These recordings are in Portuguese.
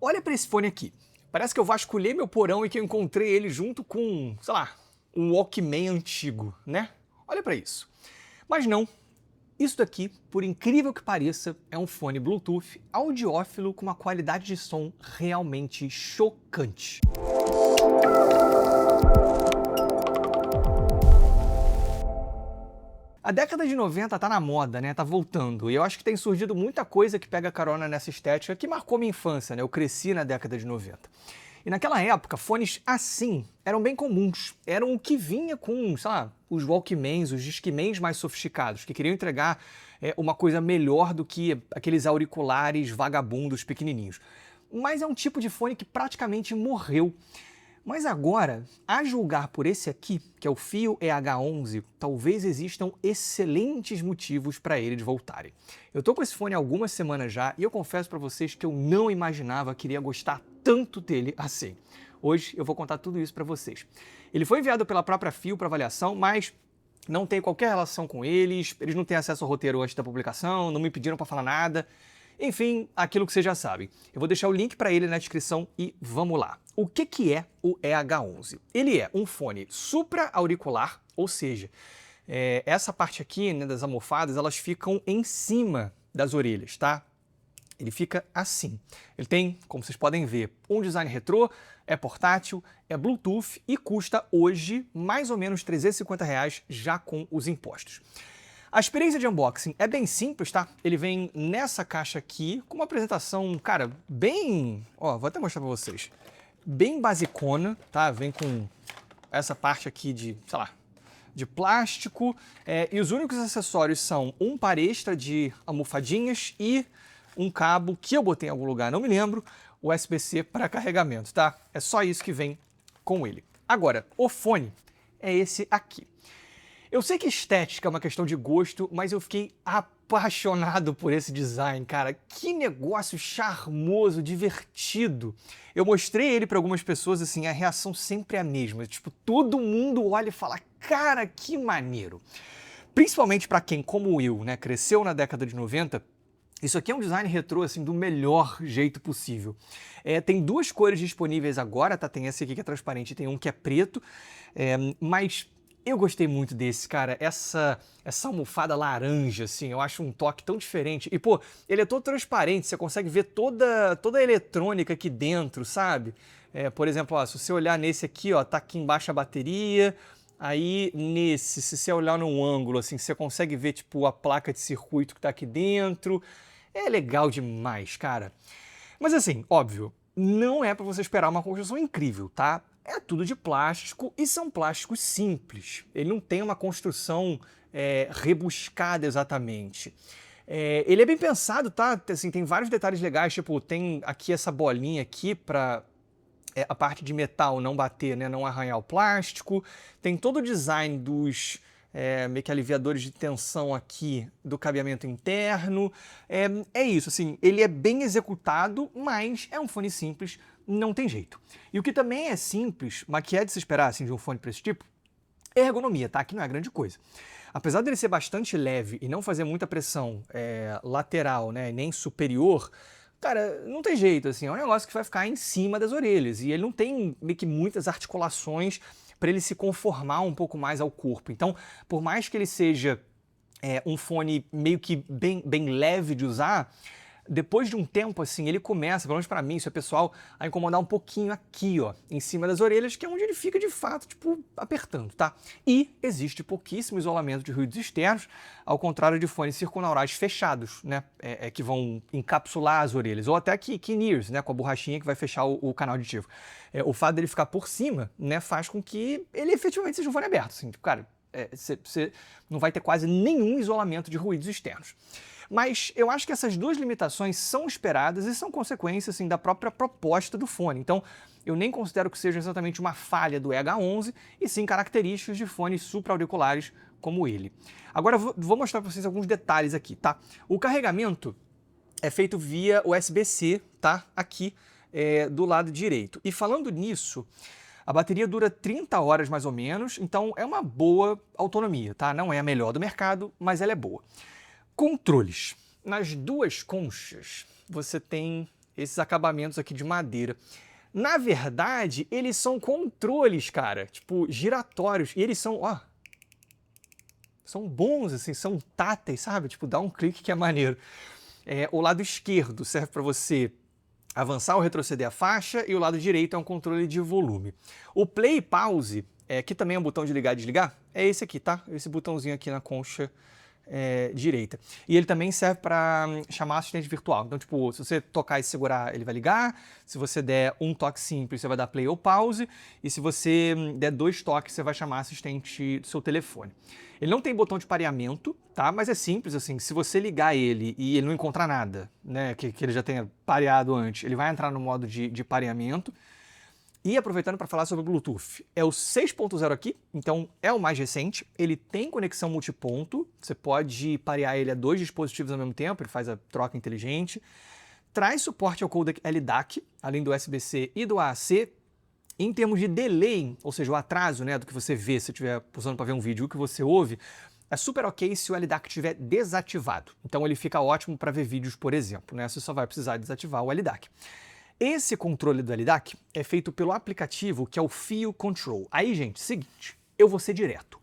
Olha para esse fone aqui. Parece que eu vasculhei meu porão e que eu encontrei ele junto com, sei lá, um Walkman antigo, né? Olha para isso. Mas não. Isso daqui, por incrível que pareça, é um fone Bluetooth audiófilo com uma qualidade de som realmente chocante. A década de 90 tá na moda, né? Tá voltando. E eu acho que tem surgido muita coisa que pega carona nessa estética que marcou minha infância, né? Eu cresci na década de 90. E naquela época, fones assim eram bem comuns. Eram o que vinha com, sei lá, os Walkmans, os Discmans mais sofisticados, que queriam entregar uma coisa melhor do que aqueles auriculares vagabundos pequenininhos. Mas é um tipo de fone que praticamente morreu. Mas agora, a julgar por esse aqui, que é o Fio EH11, talvez existam excelentes motivos para eles voltarem. Eu tô com esse fone há algumas semanas já e eu confesso para vocês que eu não imaginava que iria gostar tanto dele assim. Hoje eu vou contar tudo isso para vocês. Ele foi enviado pela própria Fio para avaliação, mas não tem qualquer relação com eles não têm acesso ao roteiro antes da publicação, não me pediram para falar nada. Enfim, aquilo que vocês já sabem. Eu vou deixar o link para ele na descrição e vamos lá. O que é o EH11? Ele é um fone supra-auricular, ou seja, essa parte aqui, né, das almofadas, elas ficam em cima das orelhas, tá? Ele fica assim. Ele tem, como vocês podem ver, um design retrô, é portátil, é Bluetooth e custa hoje mais ou menos R$350 já com os impostos. A experiência de unboxing é bem simples, tá? Ele vem nessa caixa aqui, com uma apresentação, cara, bem... Ó, vou até mostrar pra vocês. Bem basicona, tá? Vem com essa parte aqui de, sei lá, de plástico. E os únicos acessórios são um par extra de almofadinhas e um cabo que eu botei em algum lugar, não me lembro, USB-C para carregamento, tá? É só isso que vem com ele. Agora, o fone é esse aqui. Eu sei que estética é uma questão de gosto, mas eu fiquei apaixonado por esse design, cara. Que negócio charmoso, divertido. Eu mostrei ele para algumas pessoas, assim, a reação sempre é a mesma. Tipo, todo mundo olha e fala, cara, que maneiro. Principalmente para quem, como eu, né, cresceu na década de 90, isso aqui é um design retrô, assim, do melhor jeito possível. Tem duas cores disponíveis agora, tá? Tem esse aqui que é transparente e tem um que é preto, mas... Eu gostei muito desse, cara, essa almofada laranja, assim, eu acho um toque tão diferente. E, pô, ele é todo transparente, você consegue ver toda a eletrônica aqui dentro, sabe? Por exemplo, ó, se você olhar nesse aqui, ó, tá aqui embaixo a bateria, aí nesse, se você olhar num ângulo, assim, você consegue ver, tipo, a placa de circuito que tá aqui dentro. É legal demais, cara. Mas, assim, óbvio, não é pra você esperar uma construção incrível, tá? É tudo de plástico e são plásticos simples. Ele não tem uma construção rebuscada exatamente. Ele é bem pensado, tá? Assim, tem vários detalhes legais, tipo, tem aqui essa bolinha aqui para a parte de metal não bater, né, não arranhar o plástico. Tem todo o design dos meio que aliviadores de tensão aqui do cabeamento interno. É isso, assim, ele é bem executado, mas é um fone simples, não tem jeito. E o que também é simples, mas que é de se esperar assim, de um fone para esse tipo, é ergonomia, tá? Que não é grande coisa. Apesar dele ser bastante leve e não fazer muita pressão lateral, né, nem superior, cara, não tem jeito, assim, é um negócio que vai ficar em cima das orelhas e ele não tem meio que muitas articulações para ele se conformar um pouco mais ao corpo. Então, por mais que ele seja um fone meio que bem leve de usar, depois de um tempo, assim, ele começa, pelo menos pra mim, isso é pessoal, a incomodar um pouquinho aqui, ó, em cima das orelhas, que é onde ele fica, de fato, tipo, apertando, tá? E existe pouquíssimo isolamento de ruídos externos, ao contrário de fones circunaurais fechados, né, que vão encapsular as orelhas, ou até que in-ears, né, com a borrachinha que vai fechar o canal auditivo. O fato dele ficar por cima, né, faz com que ele efetivamente seja um fone aberto, assim, tipo, cara, você não vai ter quase nenhum isolamento de ruídos externos. Mas eu acho que essas duas limitações são esperadas e são consequências assim, da própria proposta do fone. Então, eu nem considero que seja exatamente uma falha do EH11, e sim características de fones supra-auriculares como ele. Agora, eu vou mostrar para vocês alguns detalhes aqui, tá? O carregamento é feito via USB-C, tá? Aqui do lado direito. E falando nisso, a bateria dura 30 horas mais ou menos, então é uma boa autonomia, tá? Não é a melhor do mercado, mas ela é boa. Controles. Nas duas conchas, você tem esses acabamentos aqui de madeira. Na verdade, eles são controles, cara, tipo, giratórios. E eles são, ó, são bons, assim, são táteis, sabe? Tipo, dá um clique que é maneiro. O lado esquerdo serve para você avançar ou retroceder a faixa e o lado direito é um controle de volume. O play e pause, que também é um botão de ligar e desligar, é esse aqui, tá? Esse botãozinho aqui na concha direita. E ele também serve para chamar assistente virtual. Então, tipo, se você tocar e segurar, ele vai ligar. Se você der um toque simples, você vai dar play ou pause. E se você der 2 toques, você vai chamar assistente do seu telefone. Ele não tem botão de pareamento, tá? Mas é simples, assim, se você ligar ele e ele não encontrar nada, né, que ele já tenha pareado antes, ele vai entrar no modo de pareamento. E aproveitando para falar sobre o Bluetooth, é o 6.0 aqui, então é o mais recente, ele tem conexão multiponto, você pode parear ele a 2 dispositivos ao mesmo tempo, ele faz a troca inteligente, traz suporte ao codec LDAC, além do USB-C e do AAC. Em termos de delay, ou seja, o atraso, né, do que você vê se estiver usando para ver um vídeo, o que você ouve, é super ok se o LDAC estiver desativado. Então ele fica ótimo para ver vídeos, por exemplo, né? Você só vai precisar desativar o LDAC. Esse controle do LDAC é feito pelo aplicativo que é o Feel Control. Aí, gente, seguinte, eu vou ser direto.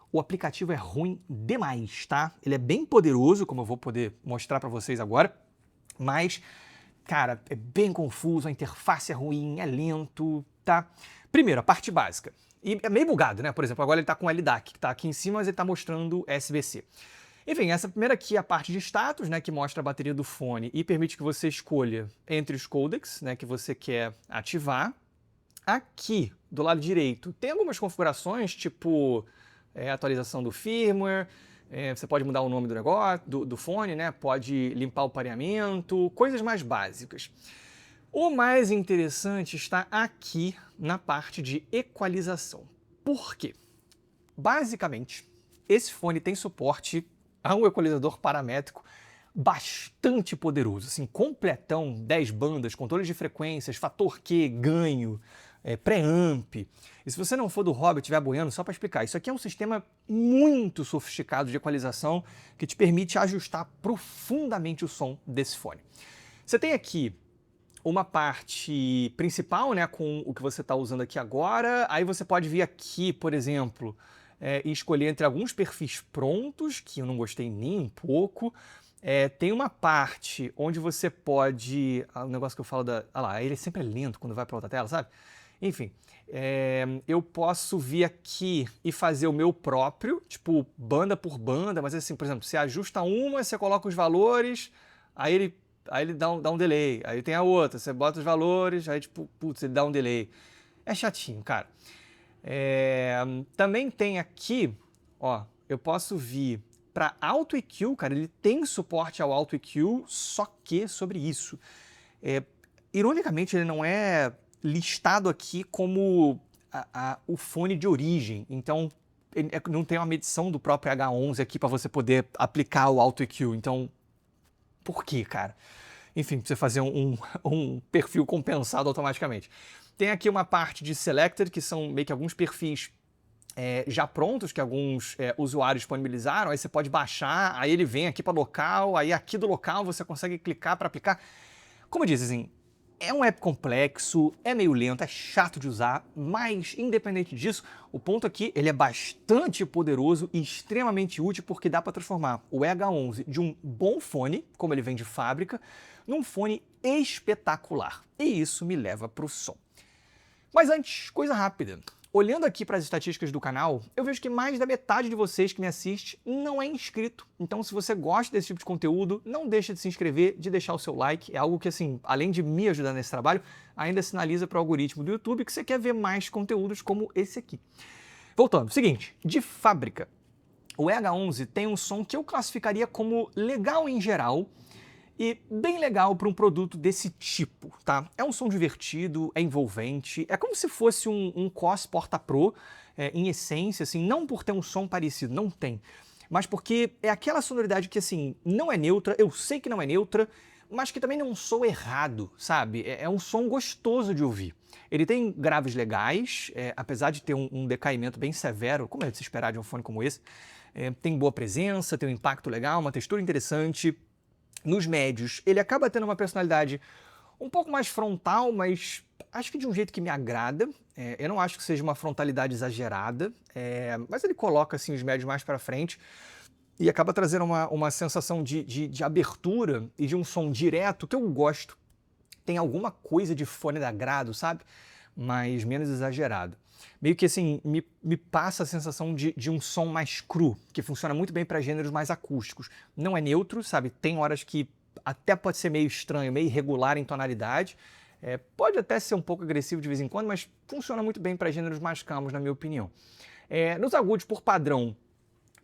O aplicativo é ruim demais, tá? Ele é bem poderoso, como eu vou poder mostrar para vocês agora, mas, cara, é bem confuso, a interface é ruim, é lento, tá? Primeiro, a parte básica. E é meio bugado, né? Por exemplo, agora ele está com o LDAC, que está aqui em cima, mas ele está mostrando SBC. Enfim, essa primeira aqui é a parte de status, né, que mostra a bateria do fone e permite que você escolha entre os codecs, né, que você quer ativar. Aqui, do lado direito, tem algumas configurações, tipo atualização do firmware, você pode mudar o nome do negócio, do fone, né, pode limpar o pareamento, coisas mais básicas. O mais interessante está aqui na parte de equalização. Por quê? Basicamente, esse fone tem suporte a um equalizador paramétrico bastante poderoso, assim, completão, 10 bandas, controle de frequências, fator Q, ganho, pré-amp. E se você não for do hobby e estiver boiando, só para explicar, isso aqui é um sistema muito sofisticado de equalização que te permite ajustar profundamente o som desse fone. Você tem aqui uma parte principal, né, com o que você está usando aqui agora, aí você pode vir aqui, por exemplo, e escolher entre alguns perfis prontos, que eu não gostei nem um pouco. Tem uma parte onde você pode... o negócio que eu falo da... Olha lá, ele sempre é lento quando vai para outra tela, sabe? Enfim, eu posso vir aqui e fazer o meu próprio, tipo, banda por banda, mas assim, por exemplo, você ajusta uma, você coloca os valores, aí ele dá um delay. Aí tem a outra, você bota os valores, aí tipo, putz, ele dá um delay. É chatinho, cara. Também tem aqui, ó, eu posso vir para Auto EQ, cara, ele tem suporte ao Auto EQ, só que sobre isso. Ironicamente, ele não é listado aqui como o fone de origem, então ele não tem uma medição do próprio H11 aqui para você poder aplicar o Auto EQ, então por quê, cara? Enfim, pra você fazer um perfil compensado automaticamente. Tem aqui uma parte de Selected, que são meio que alguns perfis já prontos, que alguns usuários disponibilizaram, aí você pode baixar, aí ele vem aqui para local, aí aqui do local você consegue clicar para aplicar. Como eu disse, assim, é um app complexo, é meio lento, é chato de usar, mas independente disso, o ponto aqui, ele é bastante poderoso e extremamente útil porque dá para transformar o H11 de um bom fone, como ele vem de fábrica, num fone espetacular. E isso me leva para o som. Mas antes, coisa rápida. Olhando aqui para as estatísticas do canal, eu vejo que mais da metade de vocês que me assiste não é inscrito. Então, se você gosta desse tipo de conteúdo, não deixa de se inscrever, de deixar o seu like. É algo que, assim, além de me ajudar nesse trabalho, ainda sinaliza para o algoritmo do YouTube que você quer ver mais conteúdos como esse aqui. Voltando, seguinte, de fábrica, o H11 tem um som que eu classificaria como legal em geral, e bem legal para um produto desse tipo, tá? É um som divertido, é envolvente, é como se fosse um COS Porta Pro, em essência, assim, não por ter um som parecido, não tem, mas porque é aquela sonoridade que, assim, não é neutra, eu sei que não é neutra, mas que também não soa errado, sabe? É um som gostoso de ouvir. Ele tem graves legais, apesar de ter um decaimento bem severo, como é de se esperar de um fone como esse, tem boa presença, tem um impacto legal, uma textura interessante. Nos médios, ele acaba tendo uma personalidade um pouco mais frontal, mas acho que de um jeito que me agrada. Eu não acho que seja uma frontalidade exagerada, mas ele coloca assim os médios mais para frente e acaba trazendo uma sensação de abertura e de um som direto que eu gosto. Tem alguma coisa de fone de agrado, sabe? Mas menos exagerado. Meio que assim, me passa a sensação de um som mais cru, que funciona muito bem para gêneros mais acústicos. Não é neutro, sabe? Tem horas que até pode ser meio estranho, meio irregular em tonalidade. Pode até ser um pouco agressivo de vez em quando, mas funciona muito bem para gêneros mais calmos, na minha opinião. Nos agudos, por padrão,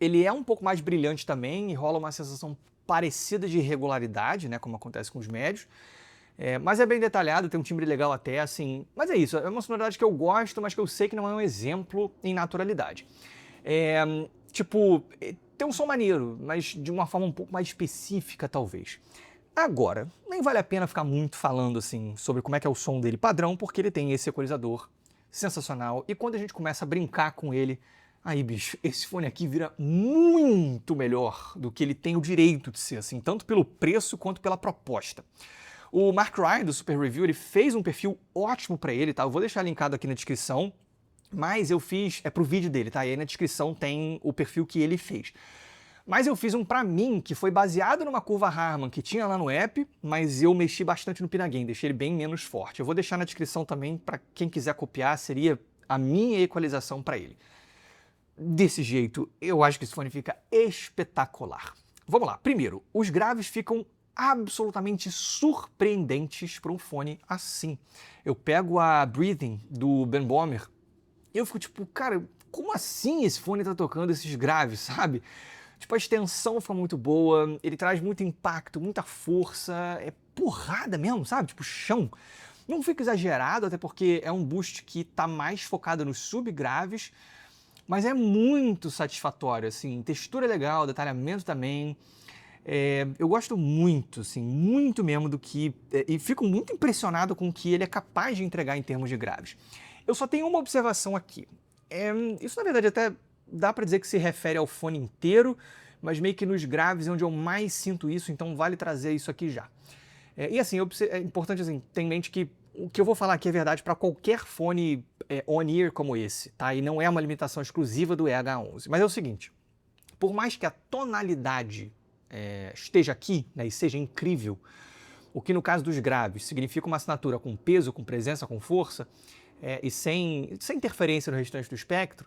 ele é um pouco mais brilhante também e rola uma sensação parecida de irregularidade, né, como acontece com os médios. Mas é bem detalhado, tem um timbre legal até, assim. Mas é isso, é uma sonoridade que eu gosto, mas que eu sei que não é um exemplo em naturalidade. Tem um som maneiro, mas de uma forma um pouco mais específica, talvez. Agora, nem vale a pena ficar muito falando assim sobre como é que é o som dele padrão, porque ele tem esse equalizador sensacional. E quando a gente começa a brincar com ele, aí, bicho, esse fone aqui vira muito melhor do que ele tem o direito de ser, assim, tanto pelo preço quanto pela proposta. O Mark Ryan, do Super Review, ele fez um perfil ótimo para ele, tá? Eu vou deixar linkado aqui na descrição, mas eu fiz, pro vídeo dele, tá? E aí na descrição tem o perfil que ele fez. Mas eu fiz um pra mim, que foi baseado numa curva Harman que tinha lá no app, mas eu mexi bastante no Pinagain, deixei ele bem menos forte. Eu vou deixar na descrição também para quem quiser copiar, seria a minha equalização para ele. Desse jeito, eu acho que esse fone fica espetacular. Vamos lá. Primeiro, os graves ficam absolutamente surpreendentes para um fone assim. Eu pego a Breathing do Ben Bomer e eu fico tipo, cara, como assim esse fone tá tocando esses graves, sabe? Tipo, a extensão fica muito boa, ele traz muito impacto, muita força, é porrada mesmo, sabe? Tipo, chão. Não fica exagerado, até porque é um boost que tá mais focado nos subgraves, mas é muito satisfatório, assim, textura é legal, detalhamento também. Eu gosto muito, assim, muito mesmo do que... e fico muito impressionado com o que ele é capaz de entregar em termos de graves. Eu só tenho uma observação aqui. Isso, na verdade, até dá para dizer que se refere ao fone inteiro, mas meio que nos graves é onde eu mais sinto isso, então vale trazer isso aqui já. E assim, é importante assim, ter em mente que o que eu vou falar aqui é verdade para qualquer fone on-ear como esse, tá? E não é uma limitação exclusiva do EH11. Mas é o seguinte, por mais que a tonalidade esteja aqui, né, e seja incrível, o que no caso dos graves significa uma assinatura com peso, com presença, com força, e sem interferência no restante do espectro,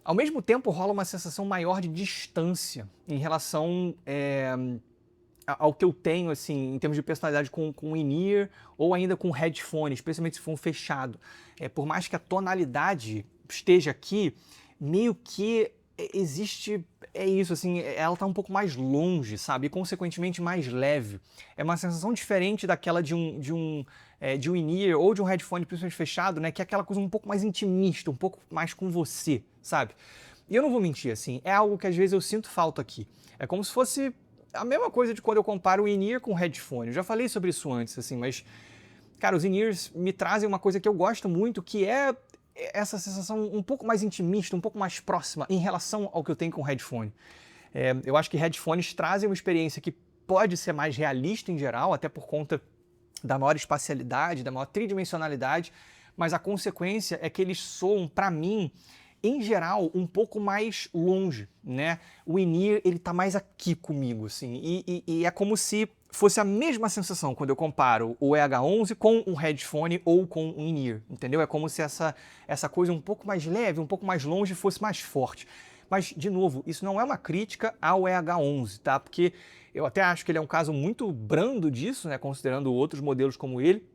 ao mesmo tempo rola uma sensação maior de distância em relação ao que eu tenho, assim, em termos de personalidade com o in-ear ou ainda com headphone, especialmente se for um fechado. Por mais que a tonalidade esteja aqui, meio que existe, isso, assim, ela está um pouco mais longe, sabe? E consequentemente mais leve. É uma sensação diferente daquela de um in-ear ou de um headphone, principalmente fechado, né? Que é aquela coisa um pouco mais intimista, um pouco mais com você, sabe? E eu não vou mentir, assim, é algo que às vezes eu sinto falta aqui. É como se fosse a mesma coisa de quando eu comparo o in-ear com o headphone. Eu já falei sobre isso antes, assim, mas, cara, os in-ears me trazem uma coisa que eu gosto muito, que é essa sensação um pouco mais intimista, um pouco mais próxima em relação ao que eu tenho com o headphone. Eu acho que headphones trazem uma experiência que pode ser mais realista em geral, até por conta da maior espacialidade, da maior tridimensionalidade, mas a consequência é que eles soam, para mim, em geral, um pouco mais longe, né? O in-ear, ele tá mais aqui comigo, assim, e é como se fosse a mesma sensação quando eu comparo o EH11 com um headphone ou com um in-ear, entendeu? É como se essa coisa um pouco mais leve, um pouco mais longe fosse mais forte. Mas, de novo, isso não é uma crítica ao EH11, tá? Porque eu até acho que ele é um caso muito brando disso, né? Considerando outros modelos como ele,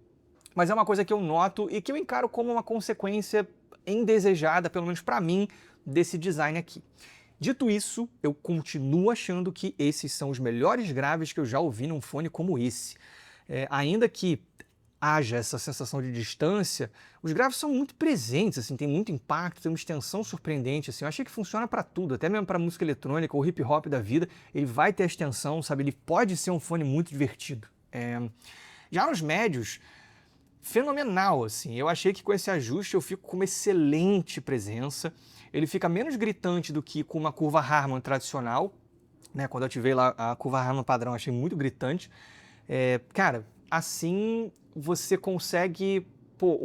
mas é uma coisa que eu noto e que eu encaro como uma consequência indesejada, pelo menos para mim, desse design aqui. Dito isso, eu continuo achando que esses são os melhores graves que eu já ouvi num fone como esse. Ainda que haja essa sensação de distância, os graves são muito presentes, assim, tem muito impacto, tem uma extensão surpreendente, assim. Eu achei que funciona para tudo, até mesmo para música eletrônica ou hip hop da vida, ele vai ter a extensão, sabe? Ele pode ser um fone muito divertido. Já nos médios, fenomenal, assim. Eu achei que com esse ajuste eu fico com uma excelente presença. Ele fica menos gritante do que com uma curva Harman tradicional, né? Quando eu ativei lá a curva Harman padrão, achei muito gritante. Cara, assim você consegue, pô,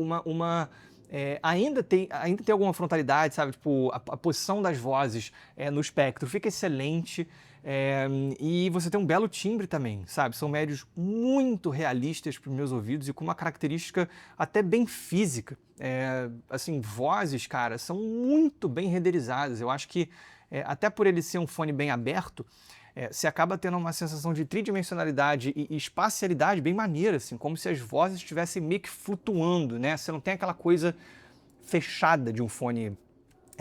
ainda tem alguma frontalidade, sabe? Tipo, a posição das vozes no espectro fica excelente. E você tem um belo timbre também, sabe? São médios muito realistas para os meus ouvidos e com uma característica até bem física. Assim, vozes, cara, são muito bem renderizadas. Eu acho que, até por ele ser um fone bem aberto, você acaba tendo uma sensação de tridimensionalidade e espacialidade bem maneira, assim, como se as vozes estivessem meio que flutuando, né? Você não tem aquela coisa fechada de um fone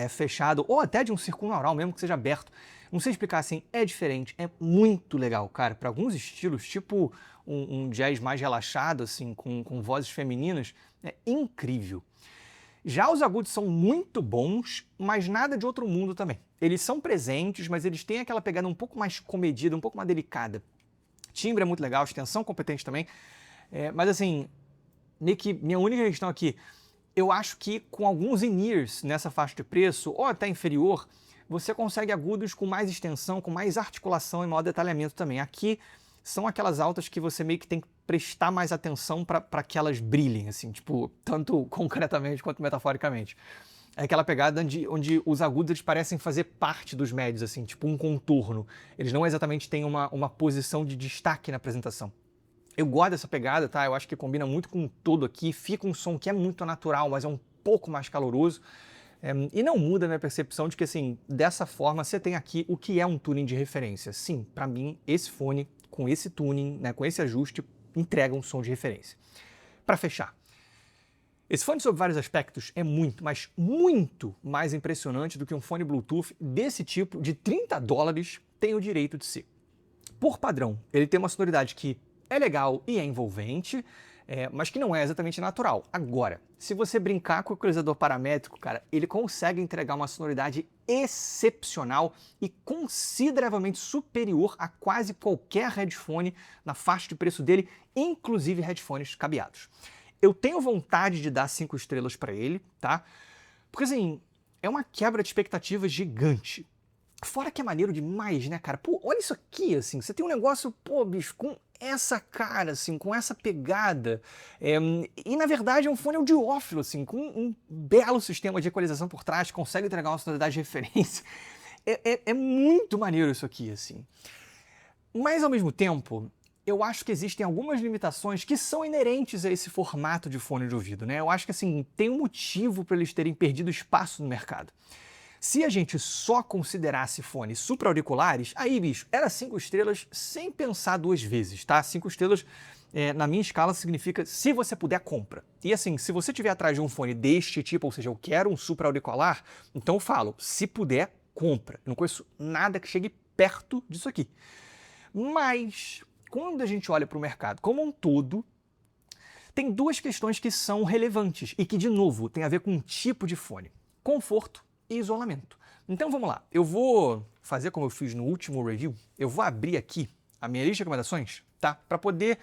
fechado, ou até de um circunaural mesmo que seja aberto. Não sei explicar assim, é diferente, é muito legal, cara. Para alguns estilos, tipo um jazz mais relaxado, assim, com vozes femininas, é incrível. Já os agudos são muito bons, mas nada de outro mundo também. Eles são presentes, mas eles têm aquela pegada um pouco mais comedida, um pouco mais delicada. Timbre é muito legal, extensão competente também. Mas assim, Nick, minha única questão aqui, eu acho que com alguns in-ears nessa faixa de preço, ou até inferior, você consegue agudos com mais extensão, com mais articulação e maior detalhamento também. Aqui são aquelas altas que você meio que tem que prestar mais atenção para que elas brilhem, assim, tipo, tanto concretamente quanto metaforicamente. É aquela pegada onde os agudos eles parecem fazer parte dos médios, assim, tipo um contorno. Eles não exatamente têm uma posição de destaque na apresentação. Eu gosto dessa pegada, tá? Eu acho que combina muito com tudo aqui. Fica um som que é muito natural, mas é um pouco mais caloroso. E não muda a minha percepção de que, assim, dessa forma você tem aqui o que é um tuning de referência. Sim, para mim, esse fone, com esse tuning, né, com esse ajuste, entrega um som de referência. Para fechar, esse fone, sob vários aspectos, é muito, mas muito mais impressionante do que um fone Bluetooth desse tipo, de $30, tem o direito de ser. Por padrão, ele tem uma sonoridade que é legal e é envolvente, mas que não é exatamente natural. Agora, se você brincar com o equalizador paramétrico, cara, ele consegue entregar uma sonoridade excepcional e consideravelmente superior a quase qualquer headphone na faixa de preço dele, inclusive headphones cabeados. Eu tenho vontade de dar 5 estrelas para ele, tá? Porque, assim, é uma quebra de expectativas gigante. Fora que é maneiro demais, né, cara? Pô, olha isso aqui, assim, você tem um negócio, pô, bicho, com essa cara, assim, com essa pegada. E, na verdade, é um fone audiófilo, assim, com um belo sistema de equalização por trás, consegue entregar uma sonoridade de referência. É muito maneiro isso aqui, assim. Mas, ao mesmo tempo, eu acho que existem algumas limitações que são inerentes a esse formato de fone de ouvido, né? Eu acho que, assim, tem um motivo para eles terem perdido espaço no mercado. Se a gente só considerasse fones supra-auriculares, aí, bicho, era 5 estrelas sem pensar 2 vezes, tá? 5 estrelas, na minha escala, significa se você puder, compra. E assim, se você tiver atrás de um fone deste tipo, ou seja, eu quero um supra-auricular, então eu falo, se puder, compra. Eu não conheço nada que chegue perto disso aqui. Mas, quando a gente olha para o mercado como um todo, tem 2 questões que são relevantes e que, de novo, tem a ver com um tipo de fone. Conforto e isolamento. Então vamos lá, eu vou fazer como eu fiz no último review, eu vou abrir aqui a minha lista de recomendações, tá? Para poder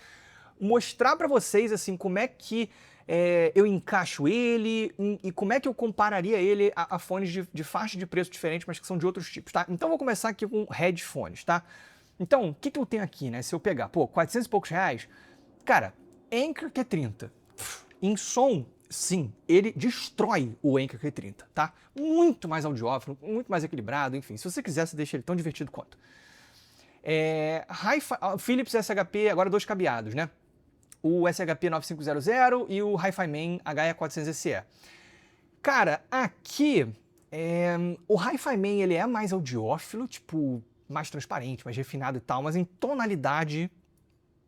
mostrar para vocês assim como é que eu encaixo ele e como é que eu compararia ele a fones de faixa de preço diferente, mas que são de outros tipos, tá? Então vou começar aqui com headphones, tá? Então, o que eu tenho aqui, né? Se eu pegar, pô, 400 e poucos reais, cara, Anker Q30, em som, sim, ele destrói o Anker Q30, tá? Muito mais audiófilo, muito mais equilibrado, enfim. Se você quiser, você deixa ele tão divertido quanto. Philips SHP, agora 2 cabeados, né? O SHP 9500 e o Hi-Fi Man HE400SE. Cara, aqui, o Hi-Fi Man, ele é mais audiófilo, tipo, mais transparente, mais refinado e tal, mas em tonalidade,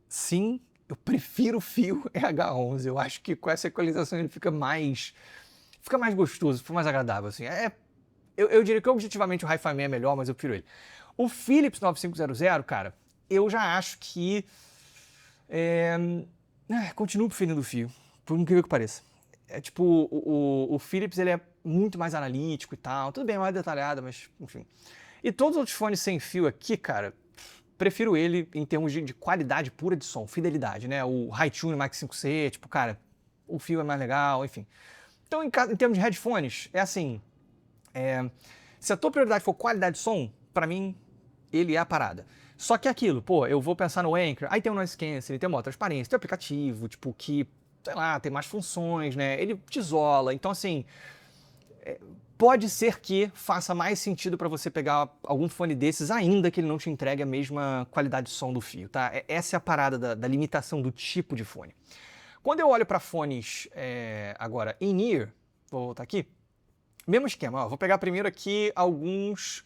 sim, eu prefiro o fio EH11. Eu acho que com essa equalização ele fica mais gostoso, fica mais agradável, assim. Eu diria que objetivamente o Hi-Fi Man é melhor, mas eu prefiro ele. O Philips 9500, cara, eu já acho que continuo preferindo o fio, por incrível que pareça. Tipo, o Philips, ele é muito mais analítico e tal, tudo bem, mais detalhado, mas enfim. E todos os outros fones sem fio aqui, cara, prefiro ele em termos de qualidade pura de som, fidelidade, né? O Hi-Tune Max 5C, tipo, cara, o fio é mais legal, enfim. Então, em termos de headphones, é assim, se a tua prioridade for qualidade de som, pra mim, ele é a parada. Só que é aquilo, pô, eu vou pensar no Anchor, aí tem o Noise Cancelling, tem uma transparência, tem o aplicativo, tipo, que, sei lá, tem mais funções, né? Ele te isola, então assim, pode ser que faça mais sentido para você pegar algum fone desses, ainda que ele não te entregue a mesma qualidade de som do fio, tá? Essa é a parada da limitação do tipo de fone. Quando eu olho para fones agora in-ear, vou voltar aqui, mesmo esquema, ó, vou pegar primeiro aqui alguns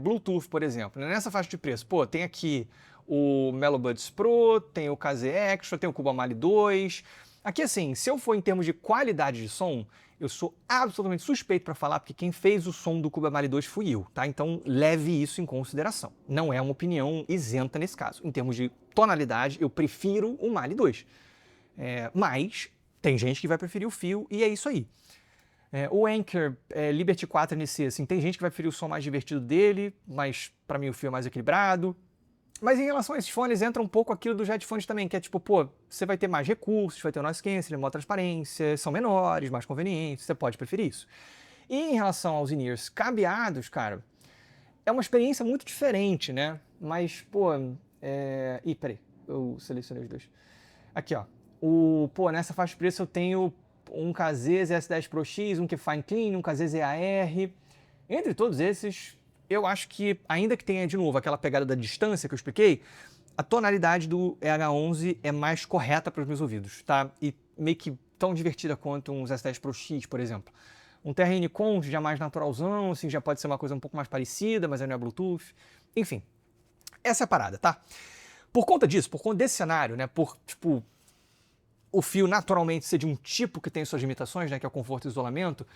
Bluetooth, por exemplo, né? Nessa faixa de preço. Pô, tem aqui o Melo Buds Pro, tem o KZ Extra, tem o Cuba Mali 2. Aqui, assim, se eu for em termos de qualidade de som, eu sou absolutamente suspeito para falar, porque quem fez o som do Cuba Mali 2 fui eu, tá? Então leve isso em consideração. Não é uma opinião isenta nesse caso. Em termos de tonalidade, eu prefiro o Mali 2. Mas tem gente que vai preferir o fio e é isso aí. O Anker Liberty 4 NC, assim, tem gente que vai preferir o som mais divertido dele, mas para mim o fio é mais equilibrado. Mas em relação a esses fones, entra um pouco aquilo dos headphones também, que é tipo, pô, você vai ter mais recursos, vai ter o noise cancelling, maior transparência, são menores, mais convenientes, você pode preferir isso. E em relação aos in-ears cabeados, cara, é uma experiência muito diferente, né? Mas, pô, Ih, peraí, eu selecionei os dois. Aqui, ó. Nessa faixa de preço eu tenho um KZ ZS10 Pro X, um Fine Clean, um KZ ZAR. Entre todos esses, eu acho que, ainda que tenha de novo aquela pegada da distância que eu expliquei, a tonalidade do EH11 é mais correta para os meus ouvidos, tá? E meio que tão divertida quanto um ZS10 Pro X, por exemplo. Um TRN Con já mais naturalzão, assim, já pode ser uma coisa um pouco mais parecida, mas aí não é Bluetooth. Enfim, essa é a parada, tá? Por conta disso, por conta desse cenário, né, por, tipo, o fio naturalmente ser de um tipo que tem suas limitações, né, que é o conforto e isolamento,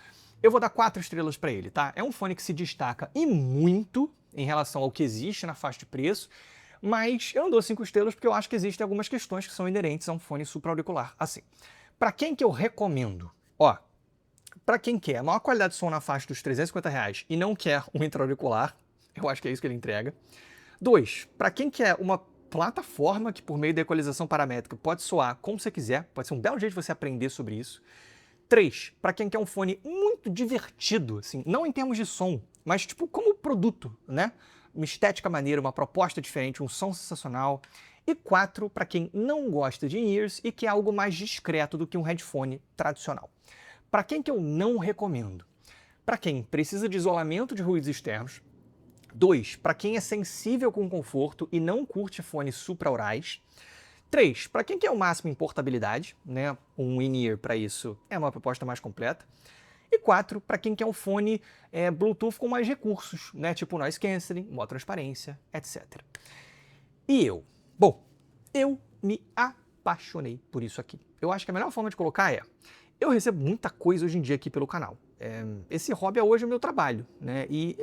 eu vou dar 4 estrelas para ele, tá? É um fone que se destaca e muito em relação ao que existe na faixa de preço, mas eu não dou 5 estrelas porque eu acho que existem algumas questões que são inerentes a um fone supraauricular. Assim, para quem que eu recomendo? Ó, para quem quer a maior qualidade de som na faixa dos R$350 e não quer um intra-auricular, eu acho que é isso que ele entrega. 2, para quem quer uma plataforma que, por meio da equalização paramétrica, pode soar como você quiser, pode ser um belo jeito de você aprender sobre isso. 3, para quem quer um fone muito divertido, assim, não em termos de som, mas tipo como produto, né? Uma estética maneira, uma proposta diferente, um som sensacional. E 4, para quem não gosta de in-ears e quer algo mais discreto do que um headphone tradicional. Para quem que eu não recomendo? Para quem precisa de isolamento de ruídos externos. 2, para quem é sensível com conforto e não curte fones supraaurais. 3, para quem quer o máximo em portabilidade, né? Um in-ear para isso é uma proposta mais completa. E 4, para quem quer um fone Bluetooth com mais recursos, né? Tipo noise cancelling, maior transparência, etc. E eu? Bom, eu me apaixonei por isso aqui. Eu acho que a melhor forma de colocar eu recebo muita coisa hoje em dia aqui pelo canal. Esse hobby é hoje o meu trabalho, né? E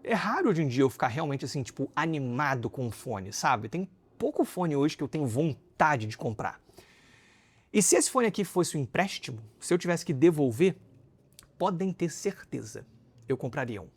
é raro hoje em dia eu ficar realmente assim, tipo, animado com o fone, sabe? Tem pouco fone hoje que eu tenho vontade de comprar. E se esse fone aqui fosse um empréstimo, se eu tivesse que devolver, podem ter certeza, eu compraria um.